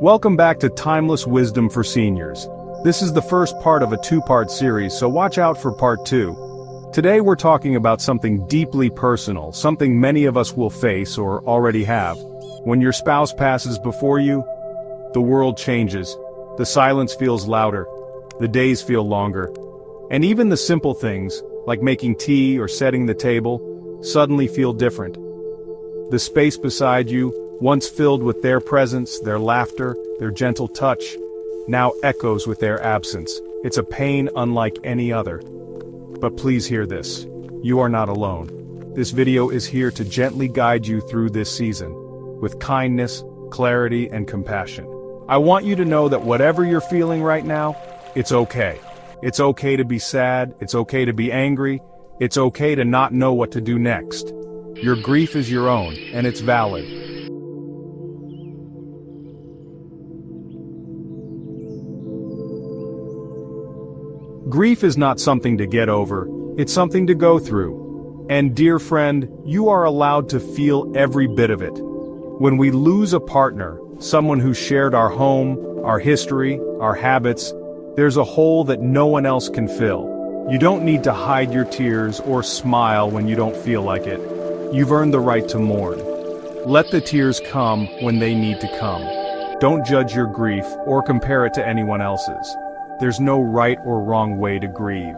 Welcome back to Timeless Wisdom for Seniors. This is the first part of a two-part series, so watch out for part 2. Today we're talking about something deeply personal, something many of us will face or already have. When your spouse passes before you, the world changes. The silence feels louder. The days feel longer. And even the simple things, like making tea or setting the table, suddenly feel different. The space beside you, once filled with their presence, their laughter, their gentle touch, now echoes with their absence. It's a pain unlike any other. But please hear this. You are not alone. This video is here to gently guide you through this season, with kindness, clarity, and compassion. I want you to know that whatever you're feeling right now, it's okay. It's okay to be sad, it's okay to be angry, it's okay to not know what to do next. Your grief is your own, and it's valid. Grief is not something to get over, it's something to go through. And dear friend, you are allowed to feel every bit of it. When we lose a partner, someone who shared our home, our history, our habits, there's a hole that no one else can fill. You don't need to hide your tears or smile when you don't feel like it. You've earned the right to mourn. Let the tears come when they need to come. Don't judge your grief or compare it to anyone else's. There's no right or wrong way to grieve.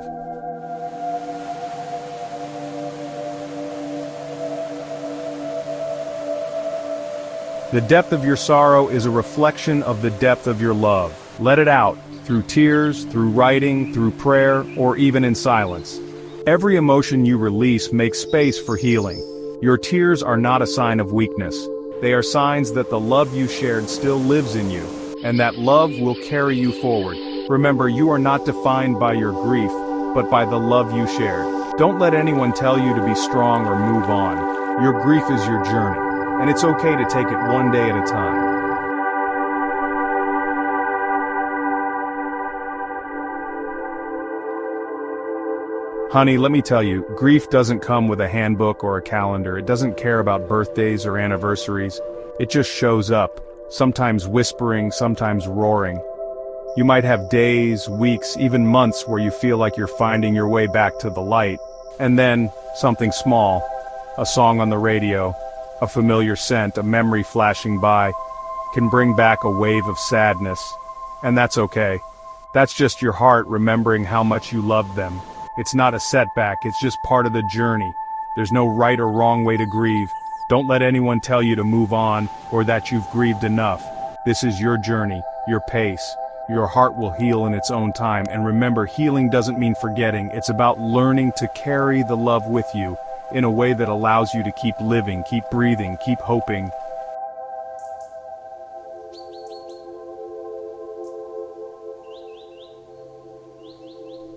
The depth of your sorrow is a reflection of the depth of your love. Let it out, through tears, through writing, through prayer, or even in silence. Every emotion you release makes space for healing. Your tears are not a sign of weakness. They are signs that the love you shared still lives in you, and that love will carry you forward. Remember, you are not defined by your grief, but by the love you shared. Don't let anyone tell you to be strong or move on. Your grief is your journey, and it's okay to take it one day at a time. Honey, let me tell you, grief doesn't come with a handbook or a calendar. It doesn't care about birthdays or anniversaries. It just shows up, sometimes whispering, sometimes roaring. You might have days, weeks, even months where you feel like you're finding your way back to the light. And then, something small, a song on the radio, a familiar scent, a memory flashing by, can bring back a wave of sadness. And that's okay. That's just your heart remembering how much you loved them. It's not a setback, it's just part of the journey. There's no right or wrong way to grieve. Don't let anyone tell you to move on, or that you've grieved enough. This is your journey, your pace. Your heart will heal in its own time, and remember, healing doesn't mean forgetting. It's about learning to carry the love with you in a way that allows you to keep living, keep breathing, keep hoping.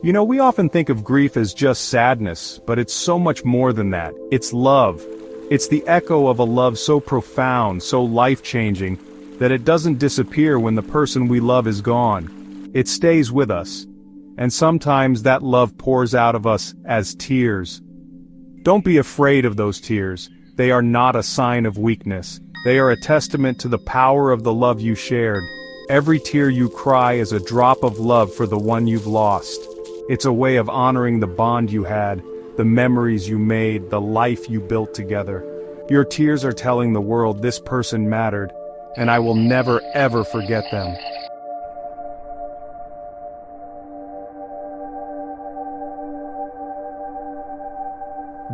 You know, we often think of grief as just sadness, but it's so much more than that. It's love. It's the echo of a love so profound, so life-changing, that it doesn't disappear when the person we love is gone. It stays with us. And sometimes that love pours out of us as tears. Don't be afraid of those tears. They are not a sign of weakness. They are a testament to the power of the love you shared. Every tear you cry is a drop of love for the one you've lost. It's a way of honoring the bond you had, the memories you made, the life you built together. Your tears are telling the world this person mattered, and I will never ever forget them.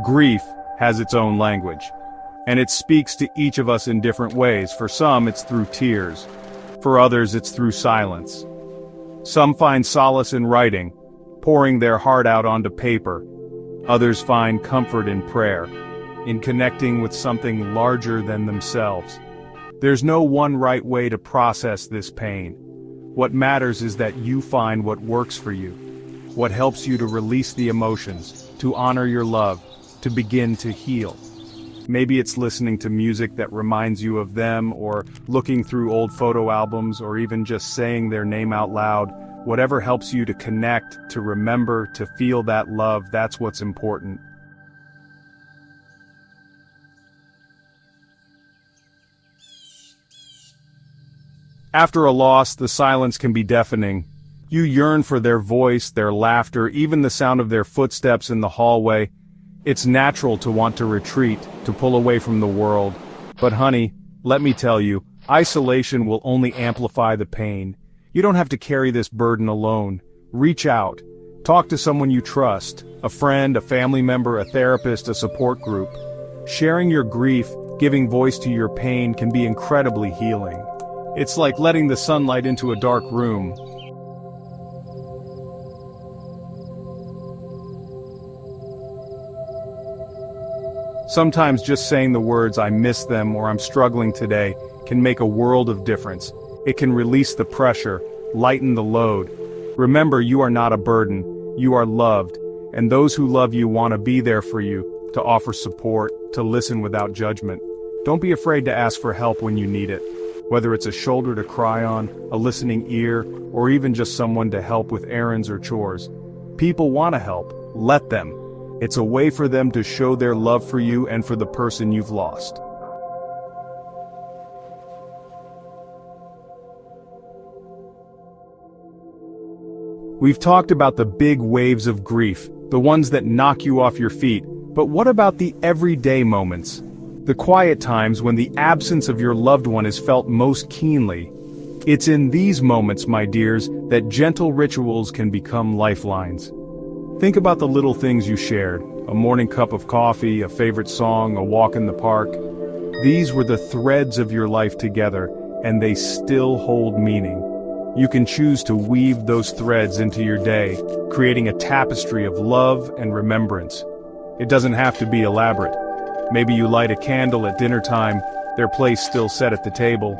Grief has its own language, and it speaks to each of us in different ways. For some, it's through tears. For others, it's through silence. Some find solace in writing, pouring their heart out onto paper. Others find comfort in prayer, in connecting with something larger than themselves. There's no one right way to process this pain. What matters is that you find what works for you, what helps you to release the emotions, to honor your love, to begin to heal. Maybe it's listening to music that reminds you of them, or looking through old photo albums, or even just saying their name out loud. Whatever helps you to connect, to remember, to feel that love, that's what's important. After a loss, the silence can be deafening. You yearn for their voice, their laughter, even the sound of their footsteps in the hallway. It's natural to want to retreat, to pull away from the world. But honey, let me tell you, isolation will only amplify the pain. You don't have to carry this burden alone. Reach out. Talk to someone you trust, a friend, a family member, a therapist, a support group. Sharing your grief, giving voice to your pain can be incredibly healing. It's like letting the sunlight into a dark room. Sometimes just saying the words "I miss them" or "I'm struggling today" can make a world of difference. It can release the pressure, lighten the load. Remember, you are not a burden, you are loved, and those who love you want to be there for you, to offer support, to listen without judgment. Don't be afraid to ask for help when you need it. Whether it's a shoulder to cry on, a listening ear, or even just someone to help with errands or chores. People want to help, let them. It's a way for them to show their love for you and for the person you've lost. We've talked about the big waves of grief, the ones that knock you off your feet, but what about the everyday moments? The quiet times when the absence of your loved one is felt most keenly. It's in these moments, my dears, that gentle rituals can become lifelines. Think about the little things you shared, a morning cup of coffee, a favorite song, a walk in the park. These were the threads of your life together, and they still hold meaning. You can choose to weave those threads into your day, creating a tapestry of love and remembrance. It doesn't have to be elaborate. Maybe you light a candle at dinner time, their place still set at the table.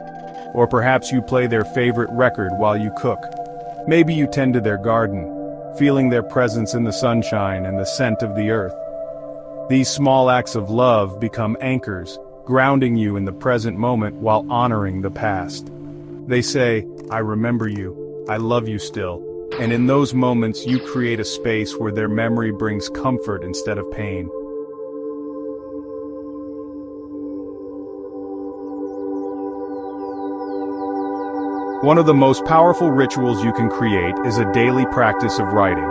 Or perhaps you play their favorite record while you cook. Maybe you tend to their garden, feeling their presence in the sunshine and the scent of the earth. These small acts of love become anchors, grounding you in the present moment while honoring the past. They say, "I remember you, I love you still," and in those moments you create a space where their memory brings comfort instead of pain. One of the most powerful rituals you can create is a daily practice of writing.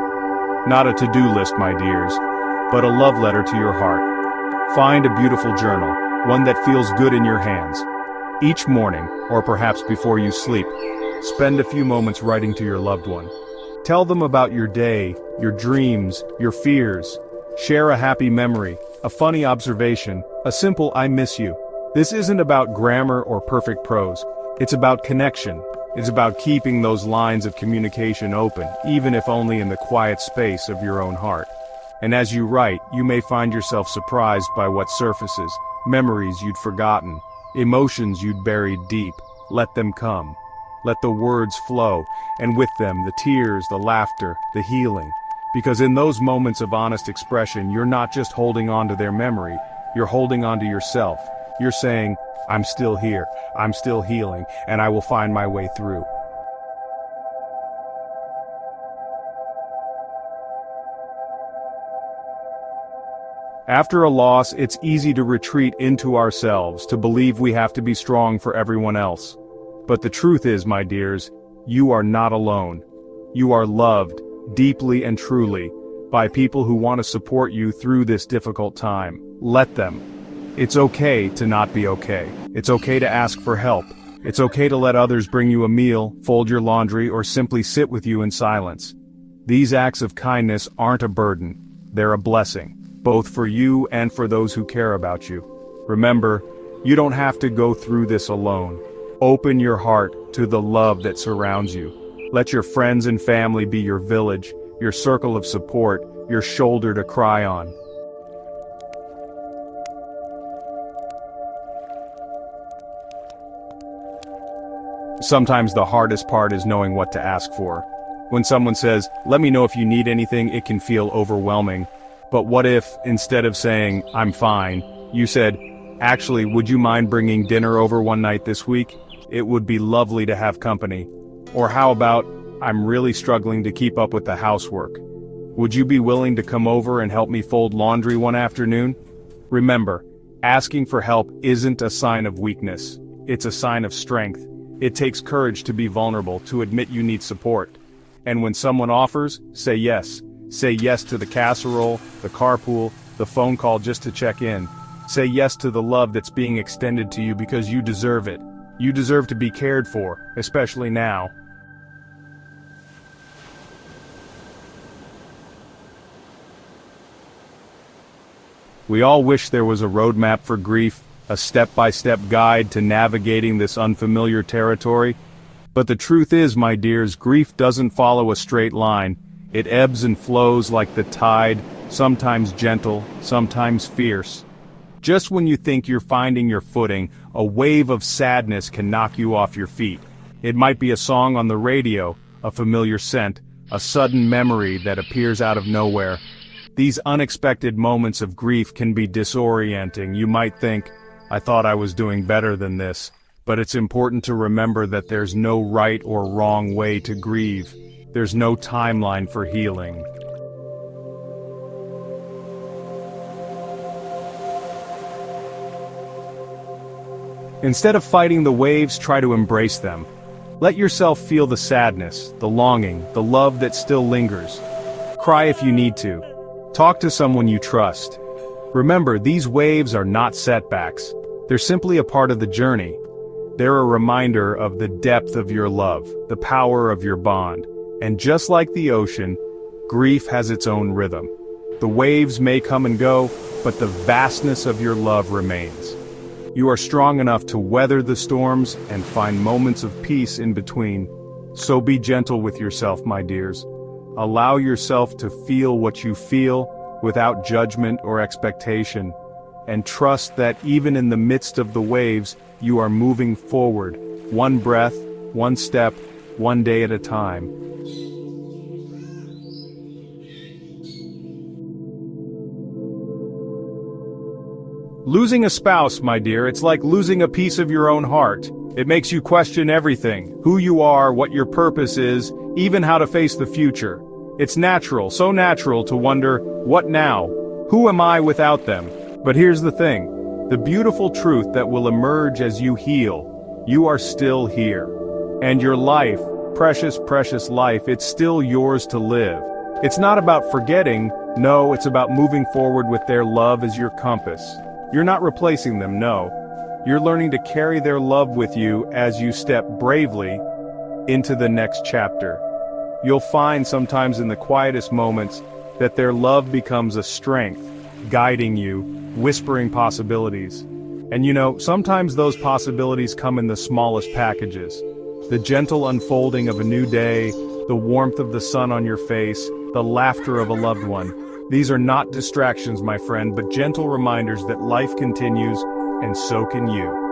Not a to-do list, my dears, but a love letter to your heart. Find a beautiful journal, one that feels good in your hands. Each morning, or perhaps before you sleep, spend a few moments writing to your loved one. Tell them about your day, your dreams, your fears. Share a happy memory, a funny observation, a simple "I miss you." This isn't about grammar or perfect prose. It's about connection. It's about keeping those lines of communication open, even if only in the quiet space of your own heart. And as you write, you may find yourself surprised by what surfaces, memories you'd forgotten, emotions you'd buried deep. Let them come. Let the words flow, and with them the tears, the laughter, the healing. Because in those moments of honest expression, you're not just holding on to their memory, you're holding on to yourself. You're saying, "I'm still here, I'm still healing, and I will find my way through." After a loss, it's easy to retreat into ourselves, to believe we have to be strong for everyone else. But the truth is, my dears, you are not alone. You are loved, deeply and truly, by people who want to support you through this difficult time. Let them. It's okay to not be okay. It's okay to ask for help. It's okay to let others bring you a meal, fold your laundry, or simply sit with you in silence. These acts of kindness aren't a burden. They're a blessing, both for you and for those who care about you. Remember, you don't have to go through this alone. Open your heart to the love that surrounds you. Let your friends and family be your village, your circle of support, your shoulder to cry on. Sometimes the hardest part is knowing what to ask for. When someone says, "Let me know if you need anything," it can feel overwhelming. But what if, instead of saying, "I'm fine," you said, "Actually, would you mind bringing dinner over one night this week? It would be lovely to have company." Or how about, "I'm really struggling to keep up with the housework. Would you be willing to come over and help me fold laundry one afternoon?" Remember, asking for help isn't a sign of weakness. It's a sign of strength. It takes courage to be vulnerable, to admit you need support. And when someone offers, say yes. Say yes to the casserole, the carpool, the phone call just to check in. Say yes to the love that's being extended to you because you deserve it. You deserve to be cared for, especially now. We all wish there was a roadmap for grief, a step-by-step guide to navigating this unfamiliar territory. But the truth is, my dears, grief doesn't follow a straight line. It ebbs and flows like the tide, sometimes gentle, sometimes fierce. Just when you think you're finding your footing, a wave of sadness can knock you off your feet. It might be a song on the radio, a familiar scent, a sudden memory that appears out of nowhere. These unexpected moments of grief can be disorienting. You might think, I thought I was doing better than this. But it's important to remember that there's no right or wrong way to grieve. There's no timeline for healing. Instead of fighting the waves, try to embrace them. Let yourself feel the sadness, the longing, the love that still lingers. Cry if you need to. Talk to someone you trust. Remember, these waves are not setbacks. They're simply a part of the journey. They're a reminder of the depth of your love, the power of your bond. And just like the ocean, grief has its own rhythm. The waves may come and go, but the vastness of your love remains. You are strong enough to weather the storms and find moments of peace in between. So be gentle with yourself, my dears. Allow yourself to feel what you feel without judgment or expectation. And trust that even in the midst of the waves, you are moving forward, one breath, one step, one day at a time. Losing a spouse, my dear, it's like losing a piece of your own heart. It makes you question everything, who you are, what your purpose is, even how to face the future. It's natural, so natural to wonder, what now? Who am I without them? But here's the thing, the beautiful truth that will emerge as you heal. You are still here. And your life, precious, precious life, it's still yours to live. It's not about forgetting, no, it's about moving forward with their love as your compass. You're not replacing them, no. You're learning to carry their love with you as you step bravely into the next chapter. You'll find sometimes in the quietest moments that their love becomes a strength, guiding you, whispering possibilities. And you know, sometimes those possibilities come in the smallest packages. The gentle unfolding of a new day, the warmth of the sun on your face, the laughter of a loved one. These are not distractions, my friend, but gentle reminders that life continues, and so can you.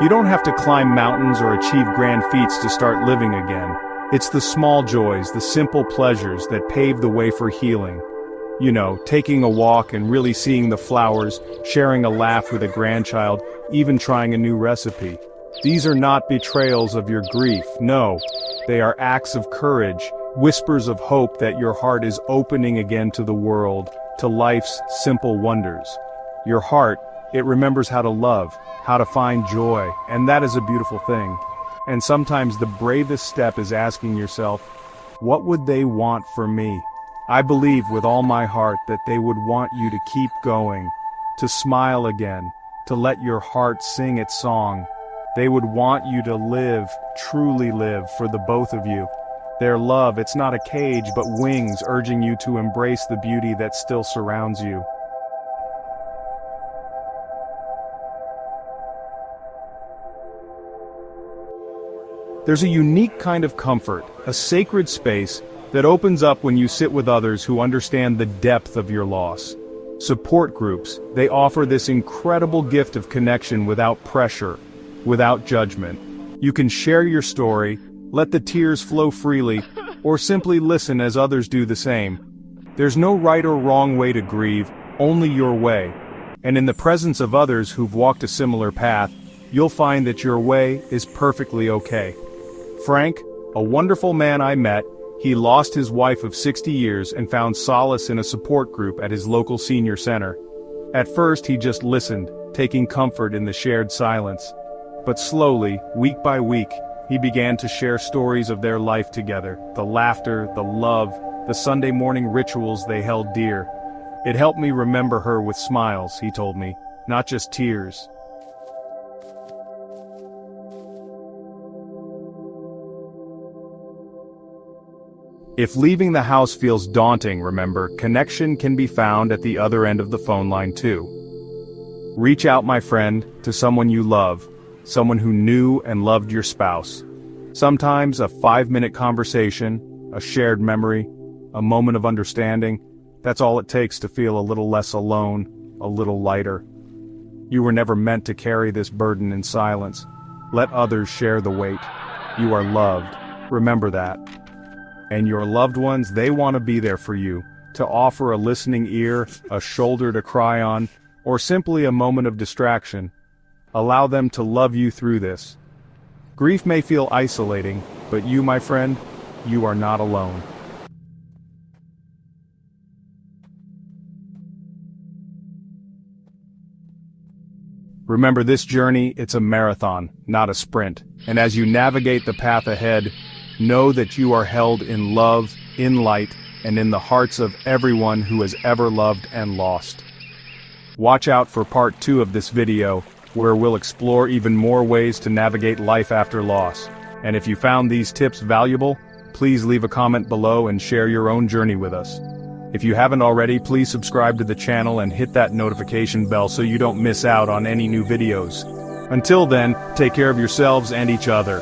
You don't have to climb mountains or achieve grand feats to start living again. It's the small joys, the simple pleasures that pave the way for healing. You know, taking a walk and really seeing the flowers, sharing a laugh with a grandchild, even trying a new recipe. These are not betrayals of your grief, no. They are acts of courage, whispers of hope that your heart is opening again to the world, to life's simple wonders. Your heart, it remembers how to love, how to find joy, and that is a beautiful thing. And sometimes the bravest step is asking yourself, what would they want from me? I believe with all my heart that they would want you to keep going, to smile again, to let your heart sing its song. They would want you to live, truly live, for the both of you. Their love, it's not a cage but wings urging you to embrace the beauty that still surrounds you. There's a unique kind of comfort, a sacred space, that opens up when you sit with others who understand the depth of your loss. Support groups, they offer this incredible gift of connection without pressure, without judgment. You can share your story, let the tears flow freely, or simply listen as others do the same. There's no right or wrong way to grieve, only your way. And in the presence of others who've walked a similar path, you'll find that your way is perfectly okay. Frank, a wonderful man I met, He lost his wife of 60 years and found solace in a support group at his local senior center. At first he just listened, taking comfort in the shared silence. But slowly, week by week, he began to share stories of their life together, the laughter, the love, the Sunday morning rituals they held dear. It helped me remember her with smiles, he told me, not just tears. If leaving the house feels daunting, remember, connection can be found at the other end of the phone line too. Reach out, my friend, to someone you love, someone who knew and loved your spouse. Sometimes a 5-minute conversation, a shared memory, a moment of understanding, that's all it takes to feel a little less alone, a little lighter. You were never meant to carry this burden in silence. Let others share the weight. You are loved. Remember that. And your loved ones, they want to be there for you, to offer a listening ear, a shoulder to cry on, or simply a moment of distraction. Allow them to love you through this. Grief may feel isolating, but you, my friend, you are not alone. Remember, this journey, it's a marathon, not a sprint. And as you navigate the path ahead, know that you are held in love, in light, and in the hearts of everyone who has ever loved and lost. Watch out for part 2 of this video, where we'll explore even more ways to navigate life after loss. And if you found these tips valuable, please leave a comment below and share your own journey with us. If you haven't already, please subscribe to the channel and hit that notification bell so you don't miss out on any new videos. Until then, take care of yourselves and each other.